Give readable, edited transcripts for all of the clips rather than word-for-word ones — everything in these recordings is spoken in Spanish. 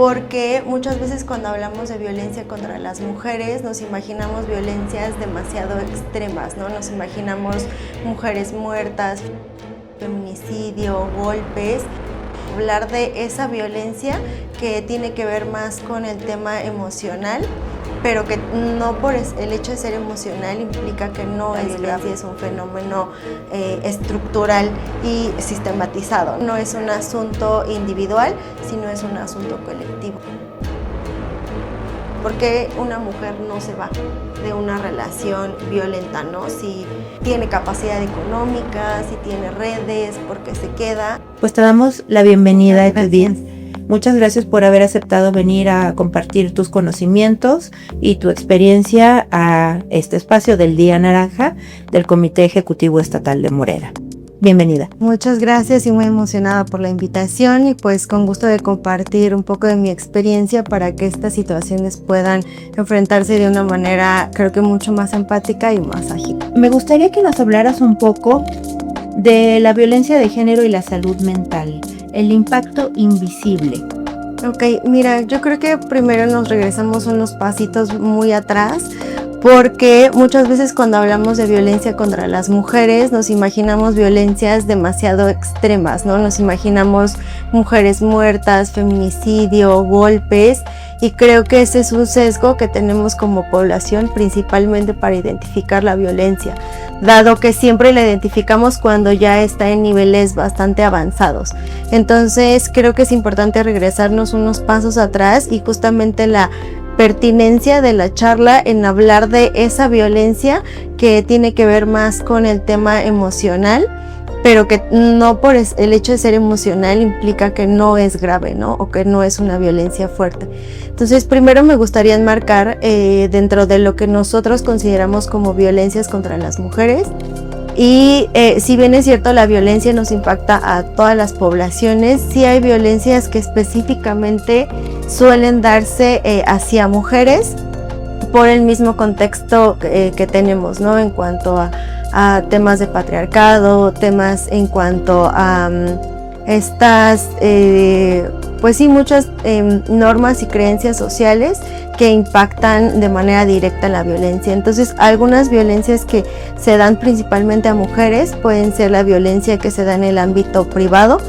porque muchas veces cuando hablamos de violencia contra las mujeres nos imaginamos violencias demasiado extremas, ¿no? Nos imaginamos mujeres muertas, feminicidio, golpes. Hablar de esa violencia que tiene que ver más con el tema emocional, pero que no por el hecho de ser emocional implica que no es violencia, es un fenómeno estructural y sistematizado. No es un asunto individual, sino es un asunto colectivo. ¿Por qué una mujer no se va de una relación violenta, ¿no? Si tiene capacidad económica, si tiene redes, ¿por qué se queda? Pues te damos la bienvenida a este día. Muchas gracias por haber aceptado venir a compartir tus conocimientos y tu experiencia a este espacio del Día Naranja del Comité Ejecutivo Estatal de Morena. Bienvenida. Muchas gracias y muy emocionada por la invitación y pues con gusto de compartir un poco de mi experiencia para que estas situaciones puedan enfrentarse de una manera creo que mucho más empática y más ágil. Me gustaría que nos hablaras un poco de la violencia de género y la salud mental, el impacto invisible. Ok, mira, yo creo que primero nos regresamos unos pasitos muy atrás, porque muchas veces cuando hablamos de violencia contra las mujeres nos imaginamos violencias demasiado extremas, ¿no? Nos imaginamos mujeres muertas, feminicidio, golpes, y creo que ese es un sesgo que tenemos como población principalmente para identificar la violencia, dado que siempre la identificamos cuando ya está en niveles bastante avanzados. Entonces creo que es importante regresarnos unos pasos atrás y justamente la pertinencia de la charla en hablar de esa violencia que tiene que ver más con el tema emocional, pero que no por el hecho de ser emocional implica que no es grave, ¿no? O que no es una violencia fuerte. Entonces, primero me gustaría enmarcar dentro de lo que nosotros consideramos como violencias contra las mujeres. Y si bien es cierto, la violencia nos impacta a todas las poblaciones, sí hay violencias que específicamente suelen darse hacia mujeres por el mismo contexto que tenemos, ¿no? En cuanto a temas de patriarcado, temas en cuanto a estas, pues sí, muchas normas y creencias sociales que impactan de manera directa la violencia. Entonces, algunas violencias que se dan principalmente a mujeres pueden ser la violencia que se da en el ámbito privado,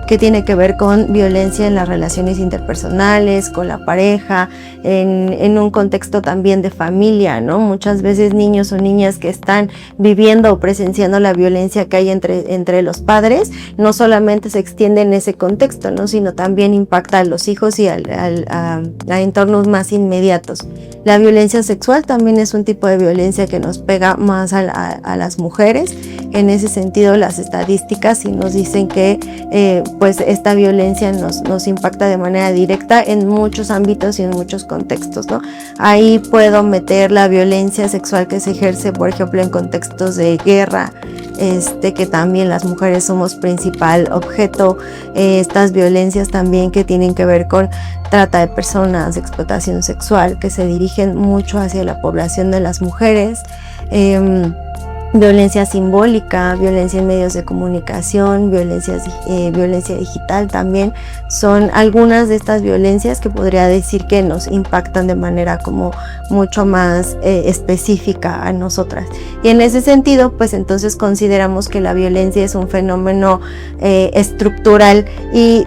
que tiene que ver con violencia en las relaciones interpersonales, con la pareja, en un contexto también de familia, ¿no? Muchas veces niños o niñas que están viviendo o presenciando la violencia que hay entre los padres, no solamente se extiende en ese contexto, ¿no? Sino también impacta a los hijos y a entornos más inmediatos. La violencia sexual también es un tipo de violencia que nos pega más a las mujeres. En ese sentido, las estadísticas sí nos dicen que pues esta violencia nos impacta de manera directa en muchos ámbitos y en muchos contextos, ¿no? Ahí puedo meter la violencia sexual que se ejerce, por ejemplo, en contextos de guerra, que también las mujeres somos principal objeto, estas violencias también que tienen que ver con trata de personas, explotación sexual, que se dirigen mucho hacia la población de las mujeres, violencia simbólica, violencia en medios de comunicación, violencia digital también son algunas de estas violencias que podría decir que nos impactan de manera como mucho más específica a nosotras. Y en ese sentido, pues entonces consideramos que la violencia es un fenómeno estructural y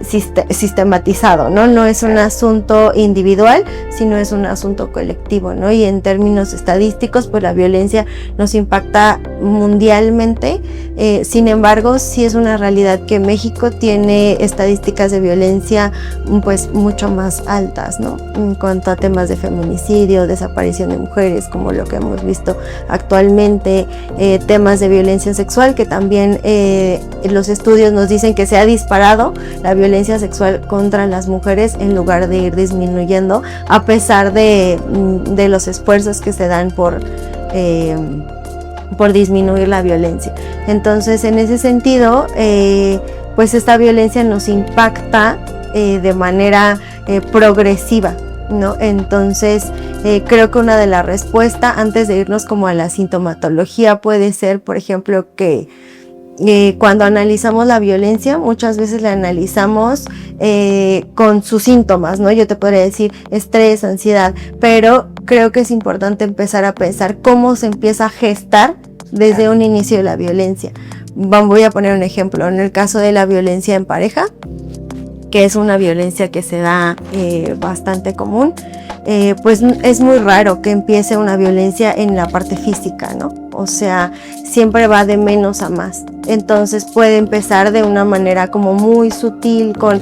sistematizado, ¿no? No es un asunto individual, sino es un asunto colectivo, ¿no? Y en términos estadísticos, pues la violencia nos impacta mundialmente. Sin embargo, sí es una realidad que México tiene estadísticas de violencia pues mucho más altas, ¿no? En cuanto a temas de feminicidio, desaparición de mujeres, como lo que hemos visto actualmente, temas de violencia sexual, que también los estudios nos dicen que se ha disparado la violencia sexual contra las mujeres en lugar de ir disminuyendo, a pesar de los esfuerzos que se dan por disminuir la violencia. Entonces, en ese sentido, pues esta violencia nos impacta de manera progresiva, ¿no? Entonces, creo que una de las respuestas, antes de irnos como a la sintomatología, puede ser, por ejemplo, que cuando analizamos la violencia, muchas veces la analizamos con sus síntomas, ¿no? Yo te podría decir estrés, ansiedad, pero creo que es importante empezar a pensar cómo se empieza a gestar desde un inicio de la violencia. Voy a poner un ejemplo. En el caso de la violencia en pareja, que es una violencia que se da bastante común, pues es muy raro que empiece una violencia en la parte física, ¿no? O sea, siempre va de menos a más. Entonces puede empezar de una manera como muy sutil con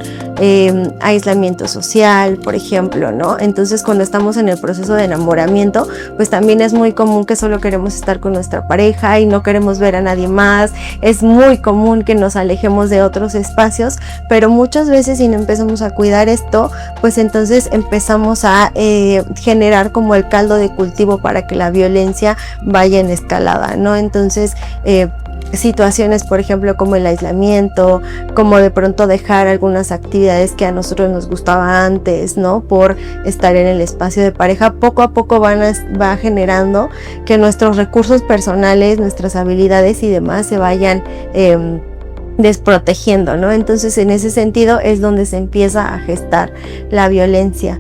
aislamiento social, por ejemplo, ¿no? Entonces cuando estamos en el proceso de enamoramiento, pues también es muy común que solo queremos estar con nuestra pareja y no queremos ver a nadie más. Es muy común que nos alejemos de otros espacios, pero muchas veces si no empezamos a cuidar esto, pues entonces empezamos a generar como el caldo de cultivo para que la violencia vaya en escalada, ¿no? Entonces situaciones, por ejemplo, como el aislamiento, como de pronto dejar algunas actividades que a nosotros nos gustaba antes, ¿no? Por estar en el espacio de pareja, poco a poco va generando que nuestros recursos personales, nuestras habilidades y demás se vayan desprotegiendo, ¿no? Entonces, en ese sentido es donde se empieza a gestar la violencia.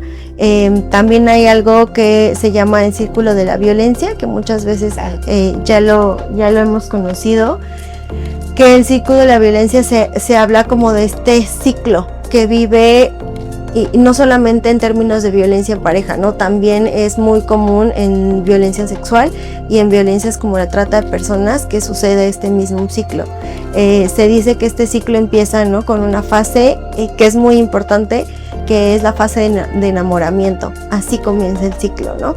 También hay algo que se llama el círculo de la violencia, que muchas veces ya lo hemos conocido, que el círculo de la violencia se habla como de este ciclo que vive, y no solamente en términos de violencia en pareja, ¿no? También es muy común en violencia sexual y en violencias como la trata de personas, que sucede este mismo ciclo. Se dice que este ciclo empieza, ¿no?, con una fase que es muy importante, que es la fase de enamoramiento. Así comienza el ciclo, ¿no?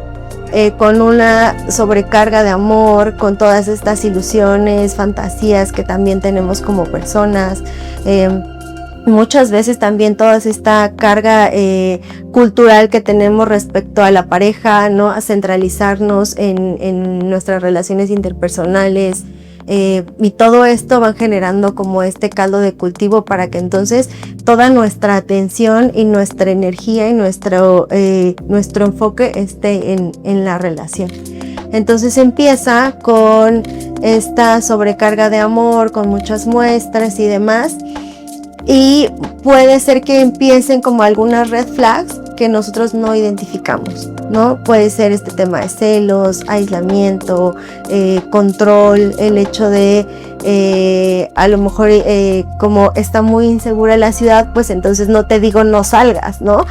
Con una sobrecarga de amor, con todas estas ilusiones, fantasías que también tenemos como personas. Muchas veces también toda esta carga cultural que tenemos respecto a la pareja, ¿no? A centralizarnos en nuestras relaciones interpersonales. Y todo esto va generando como este caldo de cultivo para que entonces toda nuestra atención y nuestra energía y nuestro enfoque esté en la relación. Entonces empieza con esta sobrecarga de amor, con muchas muestras y demás, y puede ser que empiecen como algunas red flags que nosotros no identificamos, ¿no? Puede ser este tema de celos, aislamiento, control, el hecho de a lo mejor como está muy insegura la ciudad, pues entonces no te digo no salgas, ¿no?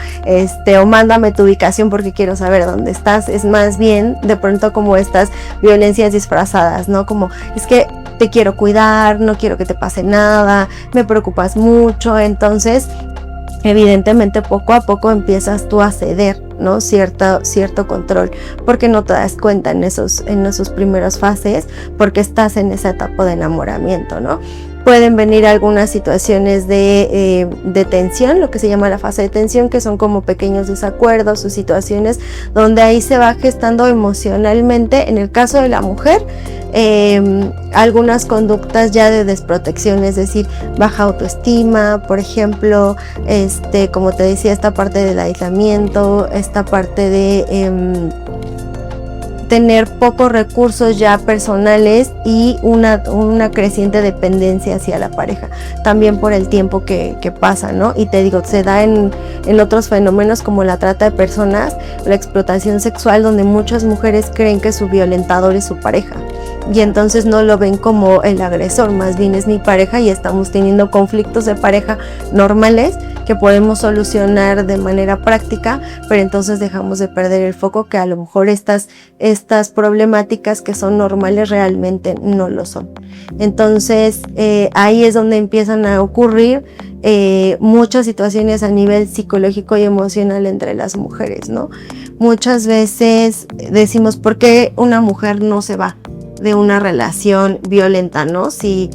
O mándame tu ubicación porque quiero saber dónde estás. Es más bien de pronto como estas violencias disfrazadas, ¿no? Como es que te quiero cuidar, no quiero que te pase nada, me preocupas mucho. Entonces evidentemente poco a poco empiezas tú a ceder, ¿no? Cierto control, porque no te das cuenta en esos primeras fases, porque estás en esa etapa de enamoramiento, ¿no? Pueden venir algunas situaciones de tensión, lo que se llama la fase de tensión, que son como pequeños desacuerdos o situaciones donde ahí se va gestando emocionalmente, en el caso de la mujer, algunas conductas ya de desprotección, es decir, baja autoestima, por ejemplo, como te decía, esta parte del aislamiento, esta parte de tener pocos recursos ya personales y una creciente dependencia hacia la pareja, también por el tiempo que pasa, ¿no? Y te digo, se da en otros fenómenos como la trata de personas, la explotación sexual, donde muchas mujeres creen que su violentador es su pareja, y entonces no lo ven como el agresor, más bien es mi pareja y estamos teniendo conflictos de pareja normales que podemos solucionar de manera práctica, pero entonces dejamos de perder el foco que a lo mejor estas problemáticas que son normales realmente no lo son. Entonces ahí es donde empiezan a ocurrir muchas situaciones a nivel psicológico y emocional entre las mujeres, ¿no? Muchas veces decimos, ¿por qué una mujer no se va de una relación violenta, ¿no? Si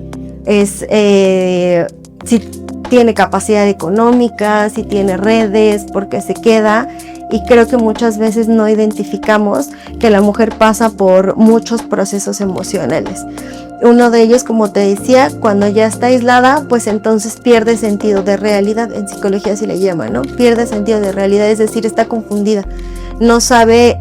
tiene capacidad económica, si tiene redes, ¿por qué se queda? Y creo que muchas veces no identificamos que la mujer pasa por muchos procesos emocionales. Uno de ellos, como te decía, cuando ya está aislada, pues entonces pierde sentido de realidad. En psicología se le llama, ¿no? Pierde sentido de realidad, es decir, está confundida. no sabe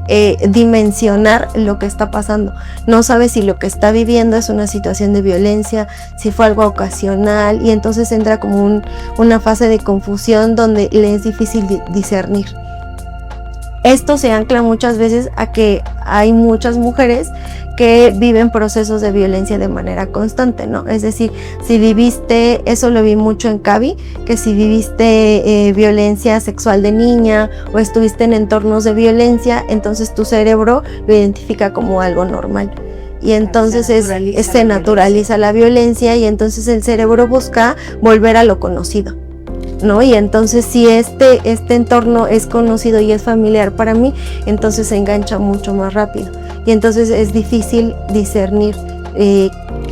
dimensionar lo que está pasando, no sabe si lo que está viviendo es una situación de violencia, si fue algo ocasional, y entonces entra como una fase de confusión donde le es difícil discernir. Esto se ancla muchas veces a que hay muchas mujeres que viven procesos de violencia de manera constante, ¿no? Es decir, si viviste, eso lo vi mucho en Cavi, que si viviste violencia sexual de niña o estuviste en entornos de violencia, entonces tu cerebro lo identifica como algo normal. Y entonces se naturaliza la violencia y entonces el cerebro busca volver a lo conocido, ¿no? Y entonces si este entorno es conocido y es familiar para mí, entonces se engancha mucho más rápido y entonces es difícil discernir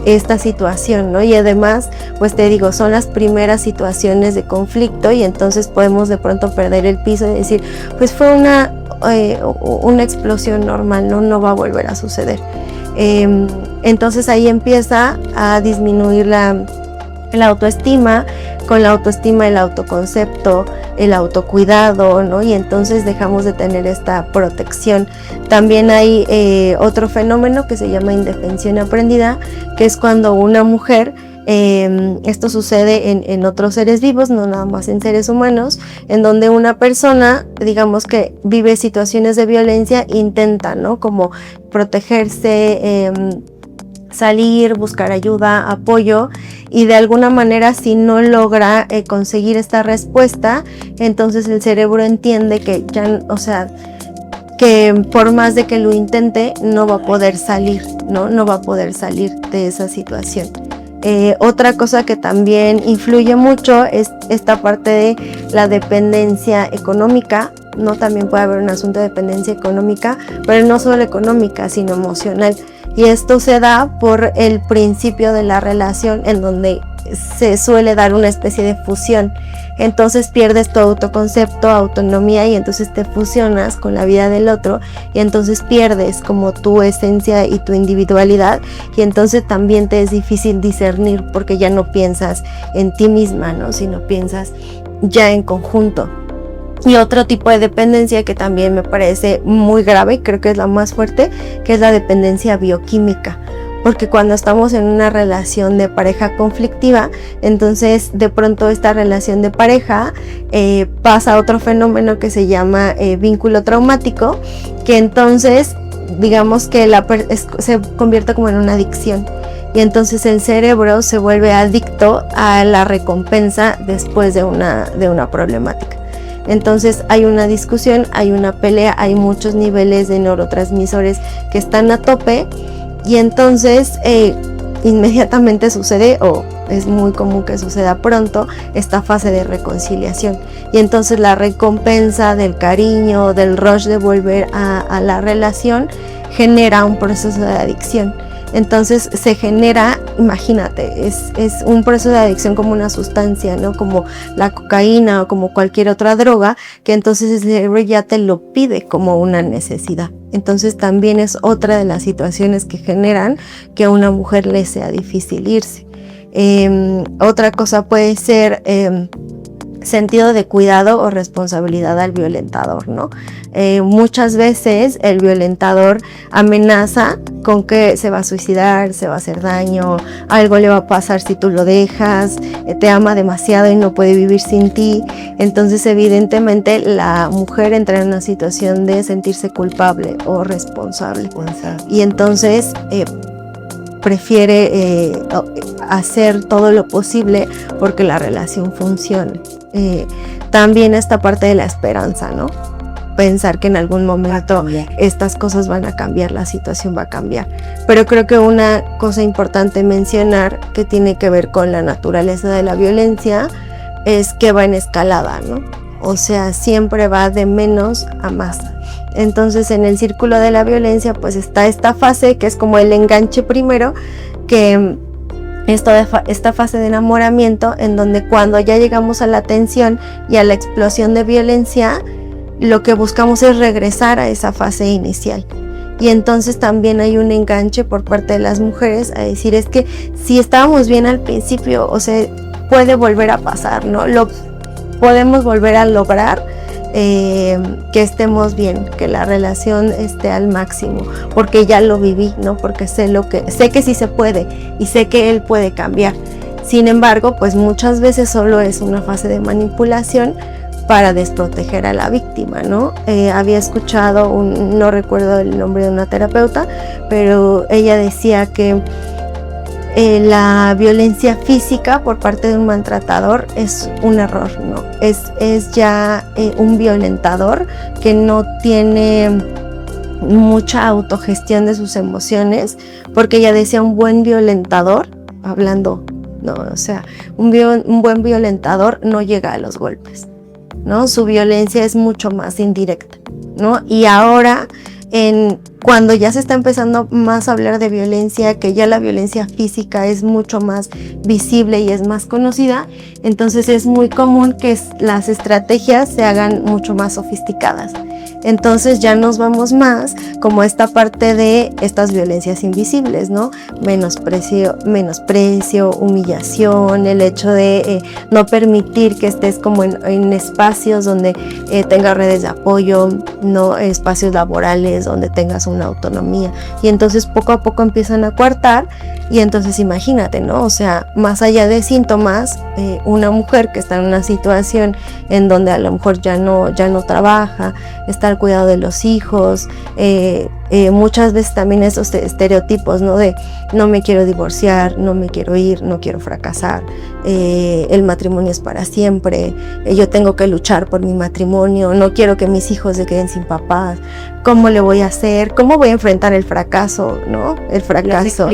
esta situación, ¿no? Y además, pues te digo, son las primeras situaciones de conflicto y entonces podemos de pronto perder el piso y decir, pues fue una explosión normal, no va a volver a suceder. Entonces ahí empieza a disminuir la autoestima, con la autoestima el autoconcepto, el autocuidado, ¿no? Y entonces dejamos de tener esta protección. También hay otro fenómeno que se llama indefensión aprendida, que es cuando una mujer, esto sucede en otros seres vivos, no nada más en seres humanos, en donde una persona, digamos que vive situaciones de violencia, intenta, ¿no? Como protegerse, salir, buscar ayuda, apoyo, y de alguna manera si no logra conseguir esta respuesta, entonces el cerebro entiende que ya, o sea, que por más de que lo intente, no va a poder salir, no va a poder salir de esa situación. Otra cosa que también influye mucho es esta parte de la dependencia económica, ¿no? También puede haber un asunto de dependencia económica, pero no solo económica, sino emocional. Y esto se da por el principio de la relación, en donde se suele dar una especie de fusión. Entonces pierdes tu autoconcepto, autonomía, y entonces te fusionas con la vida del otro, y entonces pierdes como tu esencia y tu individualidad, y entonces también te es difícil discernir porque ya no piensas en ti misma, ¿no? Sino piensas ya en conjunto. Y otro tipo de dependencia que también me parece muy grave, creo que es la más fuerte, que es la dependencia bioquímica. Porque cuando estamos en una relación de pareja conflictiva, entonces de pronto esta relación de pareja pasa otro fenómeno que se llama vínculo traumático, que entonces digamos que se convierte como en una adicción. Y entonces el cerebro se vuelve adicto a la recompensa después de una problemática. Entonces hay una discusión, hay una pelea, hay muchos niveles de neurotransmisores que están a tope, y entonces inmediatamente sucede, o es muy común que suceda pronto, esta fase de reconciliación. Y entonces la recompensa del cariño, del rush de volver a la relación, genera un proceso de adicción. Entonces se genera, imagínate, es un proceso de adicción como una sustancia, ¿no? Como la cocaína o como cualquier otra droga, que entonces el cerebro ya te lo pide como una necesidad. Entonces también es otra de las situaciones que generan que a una mujer le sea difícil irse. Otra cosa puede ser sentido de cuidado o responsabilidad al violentador, ¿no? Muchas veces el violentador amenaza con que se va a suicidar, se va a hacer daño, algo le va a pasar si tú lo dejas, te ama demasiado y no puede vivir sin ti. Entonces evidentemente la mujer entra en una situación de sentirse culpable o responsable. Y entonces prefiere hacer todo lo posible porque la relación funcione. También esta parte de la esperanza, ¿no? Pensar que en algún momento estas cosas van a cambiar, la situación va a cambiar. Pero creo que una cosa importante mencionar que tiene que ver con la naturaleza de la violencia es que va en escalada, ¿no? O sea, siempre va de menos a más. Entonces, en el círculo de la violencia, pues está esta fase que es como el enganche primero, que esta fase de enamoramiento, en donde cuando ya llegamos a la tensión y a la explosión de violencia, lo que buscamos es regresar a esa fase inicial. Y entonces también hay un enganche por parte de las mujeres a decir, es que si estábamos bien al principio, o sea, puede volver a pasar, ¿no? Lo podemos volver a lograr, que estemos bien, que la relación esté al máximo, porque ya lo viví, ¿no? Porque sé que sí se puede y sé que él puede cambiar. Sin embargo, pues muchas veces solo es una fase de manipulación para desproteger a la víctima, ¿no? Había escuchado, no recuerdo el nombre de una terapeuta, pero ella decía que la violencia física por parte de un maltratador es un error, ¿no? Es ya un violentador que no tiene mucha autogestión de sus emociones, porque ella decía un buen violentador, hablando, ¿no? O sea, un buen violentador no llega a los golpes, ¿no? Su violencia es mucho más indirecta, ¿no? Y ahora, cuando ya se está empezando más a hablar de violencia, que ya la violencia física es mucho más visible y es más conocida, entonces es muy común que las estrategias se hagan mucho más sofisticadas. Entonces ya nos vamos más como esta parte de estas violencias invisibles, ¿no? Menosprecio, humillación, el hecho de no permitir que estés como en espacios donde tengas redes de apoyo, no espacios laborales donde tengas una autonomía. Y entonces poco a poco empiezan a coartar, y entonces imagínate, ¿no? O sea, más allá de síntomas, una mujer que está en una situación en donde a lo mejor ya no trabaja, está al cuidado de los hijos, muchas veces también esos estereotipos, ¿no? De no me quiero divorciar, no me quiero ir, no quiero fracasar, el matrimonio es para siempre, yo tengo que luchar por mi matrimonio, no quiero que mis hijos se queden sin papás, ¿cómo le voy a hacer? ¿Cómo voy a enfrentar el fracaso, ¿no? El fracaso.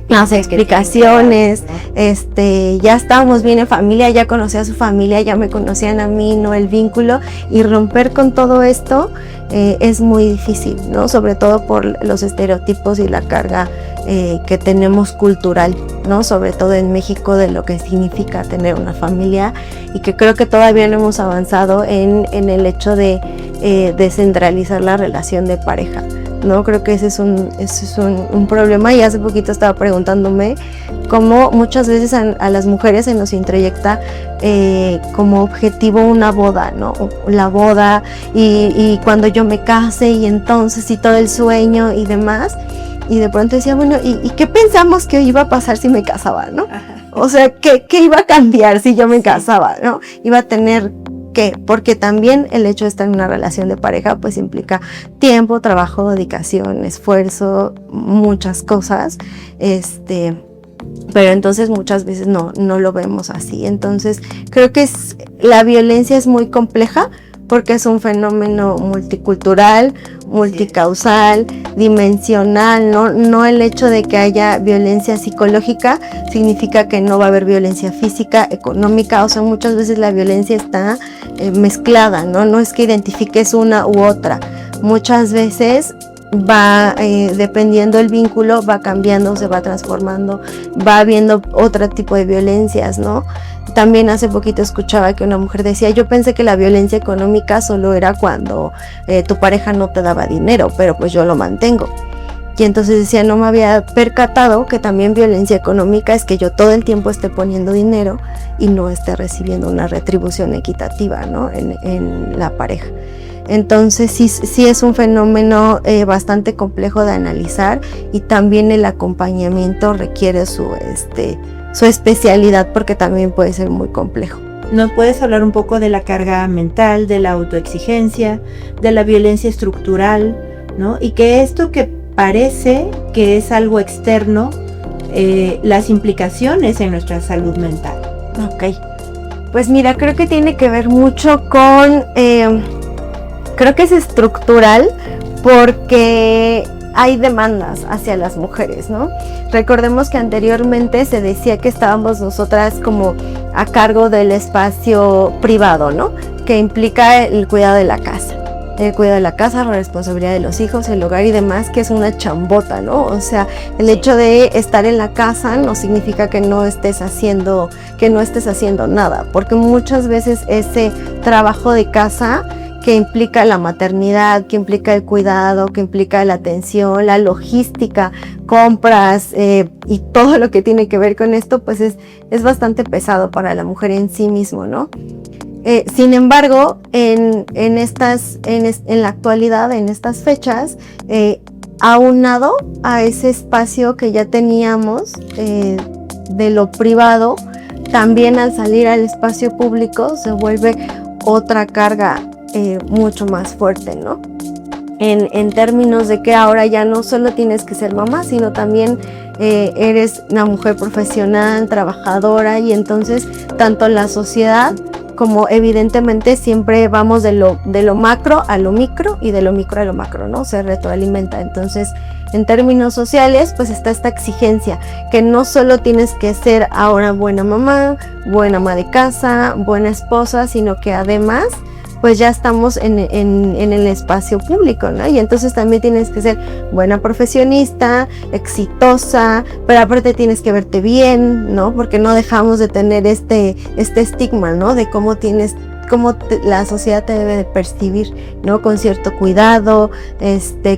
Las explicaciones, ya estábamos bien en familia, ya conocía a su familia, ya me conocían a mí, ¿no? El vínculo, y romper con todo esto es muy difícil, ¿no? Sobre todo por los estereotipos y la carga que tenemos cultural, ¿no? Sobre todo en México, de lo que significa tener una familia, y que creo que todavía no hemos avanzado en el hecho de descentralizar la relación de pareja, ¿no? Creo que ese es un problema, y hace poquito estaba preguntándome cómo muchas veces a las mujeres se nos introyecta como objetivo una boda, ¿no? La boda y cuando yo me case, y entonces y todo el sueño y demás, y de pronto decía, bueno, ¿y qué pensamos que iba a pasar si me casaba, ¿no? O sea, ¿qué iba a cambiar si yo me casaba, ¿no? Iba a tener porque también el hecho de estar en una relación de pareja pues implica tiempo, trabajo, dedicación, esfuerzo, muchas cosas, pero entonces muchas veces no lo vemos así. Entonces creo que la violencia es muy compleja, porque es un fenómeno multicultural, multicausal, dimensional, no el hecho de que haya violencia psicológica significa que no va a haber violencia física, económica. O sea, muchas veces la violencia está mezclada, no es que identifiques una u otra. Muchas veces va, dependiendo del vínculo, va cambiando, se va transformando, va habiendo otro tipo de violencias, ¿no? También hace poquito escuchaba que una mujer decía, yo pensé que la violencia económica solo era cuando tu pareja no te daba dinero, pero pues yo lo mantengo. Y entonces decía, no me había percatado que también violencia económica es que yo todo el tiempo esté poniendo dinero y no esté recibiendo una retribución equitativa, ¿no? en la pareja. Entonces sí es un fenómeno bastante complejo de analizar, y también el acompañamiento requiere su especialidad, porque también puede ser muy complejo. ¿Nos puedes hablar un poco de la carga mental, de la autoexigencia, de la violencia estructural, ¿no? Y que esto que parece que es algo externo, las implicaciones en nuestra salud mental. Ok, pues mira, creo que tiene que ver mucho con, creo que es estructural, porque hay demandas hacia las mujeres, ¿no? Recordemos que anteriormente se decía que estábamos nosotras como a cargo del espacio privado, ¿no? Que implica el cuidado de la casa. El cuidado de la casa, la responsabilidad de los hijos, el hogar y demás, que es una chambota, ¿no? O sea, el hecho de estar en la casa no significa que no estés haciendo nada, porque muchas veces ese trabajo de casa, que implica la maternidad, que implica el cuidado, que implica la atención, la logística, compras y todo lo que tiene que ver con esto, pues es bastante pesado para la mujer en sí mismo, ¿no? Sin embargo, en la actualidad, en estas fechas, aunado a ese espacio que ya teníamos de lo privado, también al salir al espacio público se vuelve otra carga mucho más fuerte, ¿no? En términos de que ahora ya no solo tienes que ser mamá, sino también eres una mujer profesional, trabajadora, y entonces tanto la sociedad como evidentemente siempre vamos de lo macro a lo micro y de lo micro a lo macro, ¿no? Se retroalimenta. Entonces, en términos sociales, pues está esta exigencia que no solo tienes que ser ahora buena mamá, buena ama de casa, buena esposa, sino que además pues ya estamos en el espacio público, ¿no? Y entonces también tienes que ser buena profesionista, exitosa, pero aparte tienes que verte bien, ¿no? Porque no dejamos de tener este estigma, ¿no? De cómo la sociedad te debe de percibir, ¿no? Con cierto cuidado,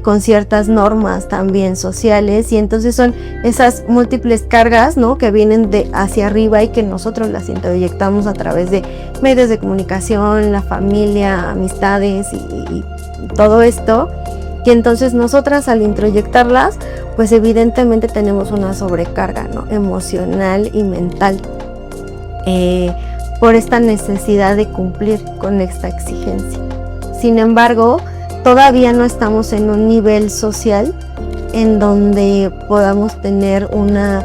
con ciertas normas también sociales, y entonces son esas múltiples cargas, ¿no? Que vienen de hacia arriba y que nosotros las introyectamos a través de medios de comunicación, la familia, amistades y todo esto. Y entonces nosotras al introyectarlas, pues evidentemente tenemos una sobrecarga, ¿no? Emocional y mental. Por esta necesidad de cumplir con esta exigencia. Sin embargo, todavía no estamos en un nivel social en donde podamos tener una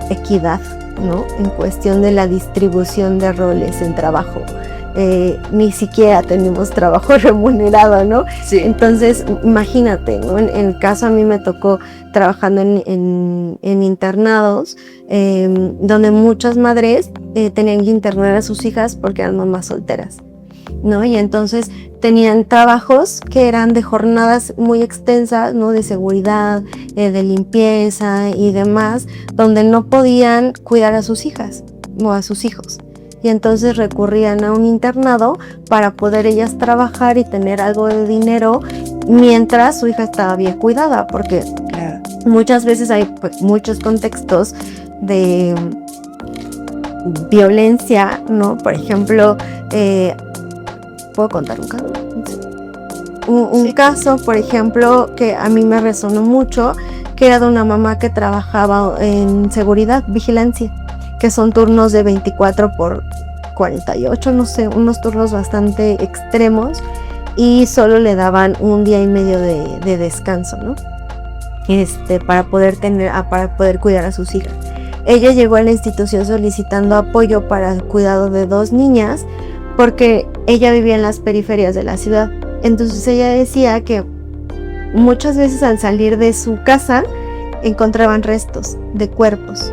equidad, ¿no? En cuestión de la distribución de roles en trabajo. Ni siquiera tenemos trabajo remunerado, ¿no? Sí. Entonces, imagínate, ¿no? En el caso a mí me tocó trabajando en internados, donde muchas madres tenían que internar a sus hijas porque eran mamás solteras, ¿no? Y entonces tenían trabajos que eran de jornadas muy extensas, ¿no? De seguridad, de limpieza y demás, donde no podían cuidar a sus hijas o a sus hijos. Y entonces recurrían a un internado para poder ellas trabajar y tener algo de dinero mientras su hija estaba bien cuidada, porque Claro. muchas veces hay pues, muchos contextos de violencia, ¿no? Por ejemplo, ¿puedo contar un caso? Un caso, por ejemplo, que a mí me resonó mucho, que era de una mamá que trabajaba en seguridad, vigilancia, que son turnos de 24 por 48, no sé, unos turnos bastante extremos, y solo le daban un día y medio de descanso, ¿no? Para poder cuidar a sus hijas. Ella llegó a la institución solicitando apoyo para el cuidado de 2 niñas, porque ella vivía en las periferias de la ciudad. Entonces ella decía que muchas veces al salir de su casa encontraban restos de cuerpos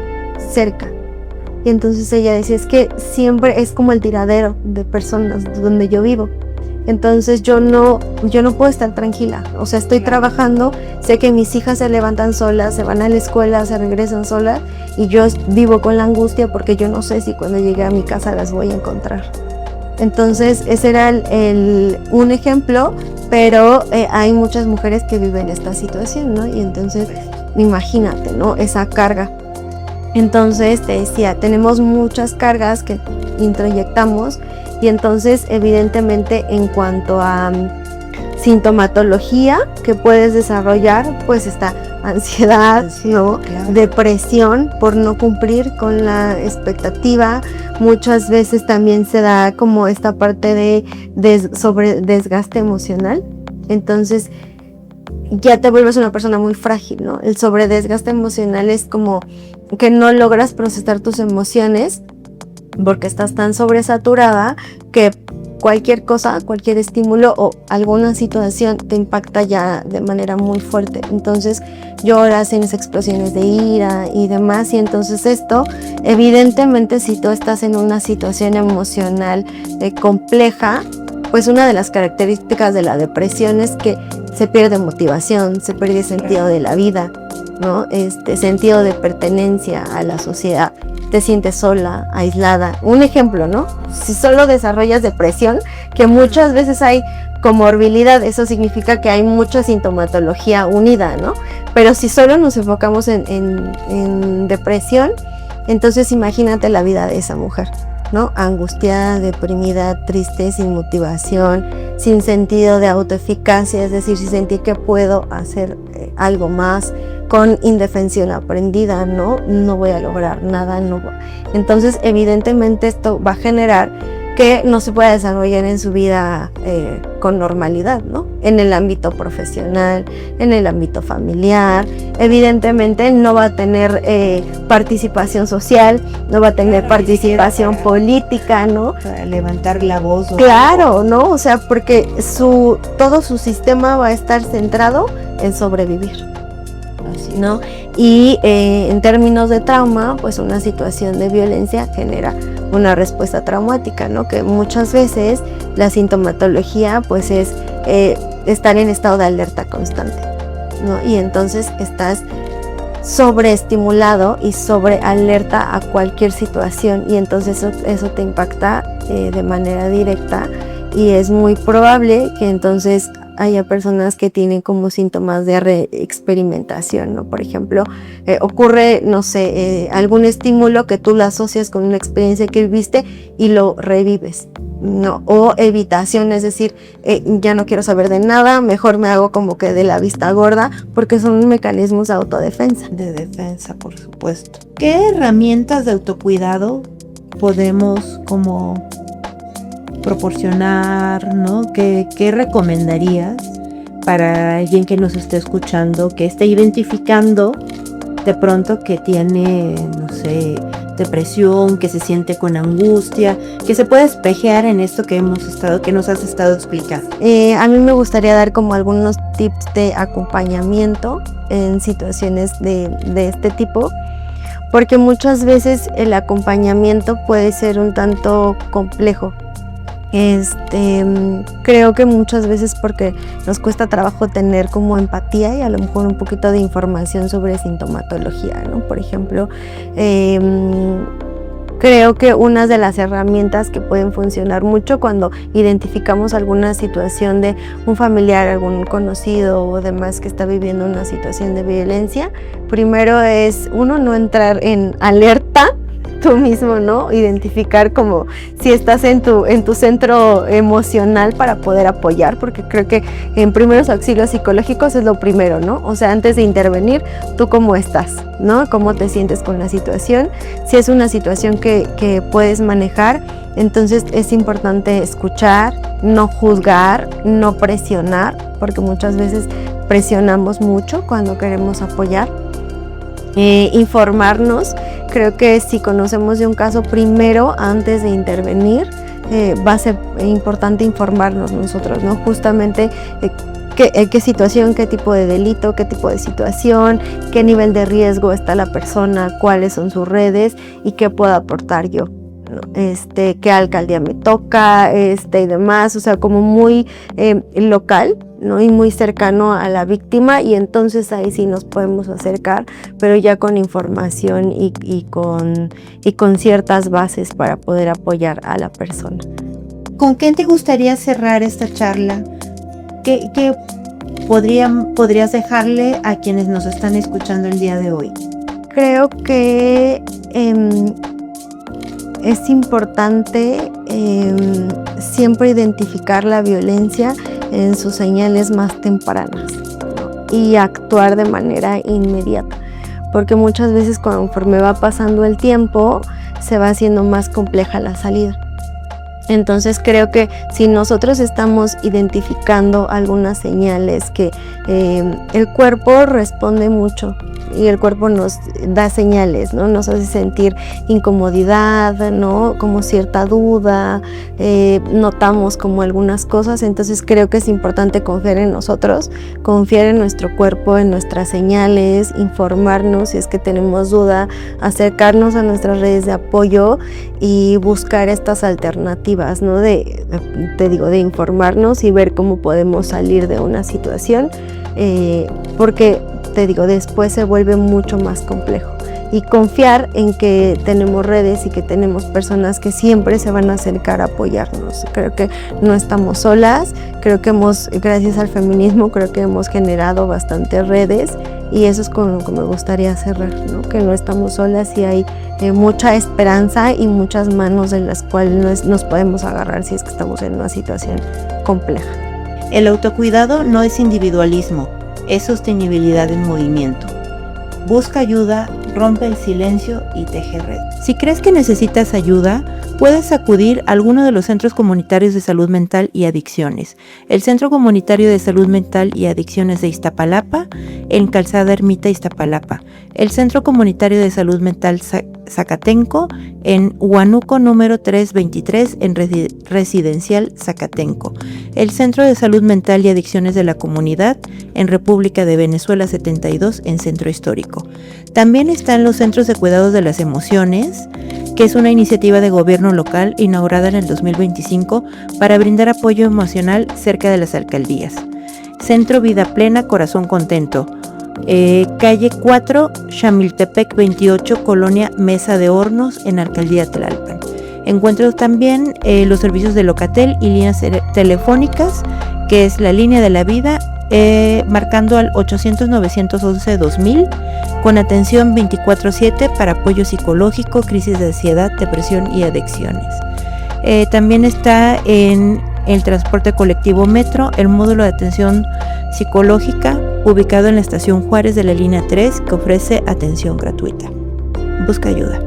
cerca. Y entonces ella decía, es que siempre es como el tiradero de personas donde yo vivo. Entonces yo no puedo estar tranquila. O sea, estoy trabajando, sé que mis hijas se levantan solas, se van a la escuela, se regresan solas, y yo vivo con la angustia porque yo no sé si cuando llegue a mi casa las voy a encontrar. Entonces ese era un ejemplo, pero hay muchas mujeres que viven esta situación, ¿no? Y entonces imagínate, ¿no? Esa carga. Entonces te decía, tenemos muchas cargas que introyectamos, y entonces evidentemente en cuanto a sintomatología que puedes desarrollar, pues está ansiedad, ¿no? Claro. Depresión por no cumplir con la expectativa. Muchas veces también se da como esta parte sobre desgaste emocional. Entonces ya te vuelves una persona muy frágil, ¿no? El sobredesgaste emocional es como que no logras procesar tus emociones porque estás tan sobresaturada que cualquier cosa, cualquier estímulo o alguna situación te impacta ya de manera muy fuerte. Entonces lloras, tienes explosiones de ira y demás, y entonces esto, evidentemente, si tú estás en una situación emocional compleja, pues una de las características de la depresión es que se pierde motivación, se pierde sentido de la vida, ¿no? Sentido de pertenencia a la sociedad. Te sientes sola, aislada. Un ejemplo, ¿no? Si solo desarrollas depresión, que muchas veces hay comorbilidad, eso significa que hay mucha sintomatología unida, ¿no? Pero si solo nos enfocamos en depresión, entonces imagínate la vida de esa mujer, ¿no? Angustiada, deprimida, triste, sin motivación, sin sentido de autoeficacia, es decir, sin sentir que puedo hacer algo más, con indefensión aprendida, no voy a lograr nada, Entonces, evidentemente esto va a generar que no se pueda desarrollar en su vida con normalidad, ¿no? En el ámbito profesional, en el ámbito familiar, evidentemente no va a tener participación social, no va a tener participación política, ¿no? Para levantar la voz. Claro, ¿no? O sea, porque todo su sistema va a estar centrado en sobrevivir, ¿no? Y en términos de trauma, pues una situación de violencia genera una respuesta traumática, ¿no? Que muchas veces la sintomatología pues es estar en estado de alerta constante, ¿no? Y entonces estás sobreestimulado y sobrealerta a cualquier situación, y entonces eso te impacta de manera directa, y es muy probable que entonces haya personas que tienen como síntomas de reexperimentación, ¿no? Por ejemplo, ocurre, no sé, algún estímulo que tú lo asocias con una experiencia que viviste y lo revives, ¿no? O evitación, es decir, ya no quiero saber de nada, mejor me hago como que de la vista gorda, porque son mecanismos de autodefensa. De defensa, por supuesto. ¿Qué herramientas de autocuidado podemos como proporcionar, ¿no? ¿Qué recomendarías para alguien que nos esté escuchando, que esté identificando de pronto que tiene, no sé, depresión, que se siente con angustia, que se puede espejear en esto que nos has estado explicando? A mí me gustaría dar como algunos tips de acompañamiento en situaciones de este tipo, porque muchas veces el acompañamiento puede ser un tanto complejo. Creo que muchas veces porque nos cuesta trabajo tener como empatía y a lo mejor un poquito de información sobre sintomatología, ¿no? Por ejemplo, creo que una de las herramientas que pueden funcionar mucho cuando identificamos alguna situación de un familiar, algún conocido o demás que está viviendo una situación de violencia, primero es no entrar en alerta tú mismo, ¿no? Identificar como si estás en tu centro emocional para poder apoyar, porque creo que en primeros auxilios psicológicos es lo primero, ¿no? O sea, antes de intervenir, ¿tú cómo estás, ¿no? ¿Cómo te sientes con la situación? Si es una situación que puedes manejar, entonces es importante escuchar, no juzgar, no presionar, porque muchas veces presionamos mucho cuando queremos apoyar. Informarnos. Creo que si conocemos de un caso primero, antes de intervenir, va a ser importante informarnos nosotros, ¿no? Justamente qué situación, qué tipo de delito, qué tipo de situación, qué nivel de riesgo está la persona, cuáles son sus redes y qué puedo aportar yo, ¿no? Qué alcaldía me toca, y demás, o sea, como muy local, ¿no? Y muy cercano a la víctima, y entonces ahí sí nos podemos acercar, pero ya con información y con ciertas bases para poder apoyar a la persona. ¿Con qué te gustaría cerrar esta charla? ¿Qué podrías dejarle a quienes nos están escuchando el día de hoy? Creo que es importante siempre identificar la violencia en sus señales más tempranas, ¿no? Y actuar de manera inmediata, porque muchas veces conforme va pasando el tiempo se va haciendo más compleja la salida. Entonces creo que si nosotros estamos identificando algunas señales que el cuerpo responde mucho, y el cuerpo nos da señales, ¿no? Nos hace sentir incomodidad, ¿no? Como cierta duda, notamos como algunas cosas, entonces creo que es importante confiar en nosotros, confiar en nuestro cuerpo, en nuestras señales, informarnos si es que tenemos duda, acercarnos a nuestras redes de apoyo y buscar estas alternativas, ¿no? De informarnos y ver cómo podemos salir de una situación, porque te digo, después se vuelve mucho más complejo. y confiar en que tenemos redes y que tenemos personas que siempre se van a acercar a apoyarnos. Creo que no estamos solas, creo que gracias al feminismo, creo que hemos generado bastantes redes y eso es con lo que me gustaría cerrar, ¿no? Que no estamos solas y hay mucha esperanza y muchas manos en las cuales nos podemos agarrar si es que estamos en una situación compleja. El autocuidado no es individualismo, es sostenibilidad en movimiento. Busca ayuda, rompe el silencio y teje red. Si crees que necesitas ayuda, puedes acudir a alguno de los centros comunitarios de salud mental y adicciones. El Centro Comunitario de Salud Mental y Adicciones de Iztapalapa, en Calzada Ermita, Iztapalapa. El Centro Comunitario de Salud Mental Zacatenco, en Huánuco número 323, en Residencial Zacatenco. El Centro de Salud Mental y Adicciones de la Comunidad, en República de Venezuela 72, en Centro Histórico. También están los Centros de Cuidados de las Emociones, que es una iniciativa de gobierno local inaugurada en el 2025 para brindar apoyo emocional cerca de las alcaldías. Centro Vida Plena Corazón Contento, calle 4, Xamiltepec 28, Colonia Mesa de Hornos, en Alcaldía Tlalpan. Encuentro también los servicios de Locatel y líneas telefónicas, que es la línea de la vida, marcando al 800-911-2000, con atención 24/7 para apoyo psicológico, crisis de ansiedad, depresión y adicciones. También está en el transporte colectivo Metro, el módulo de atención psicológica, ubicado en la estación Juárez de la línea 3, que ofrece atención gratuita. Busca ayuda.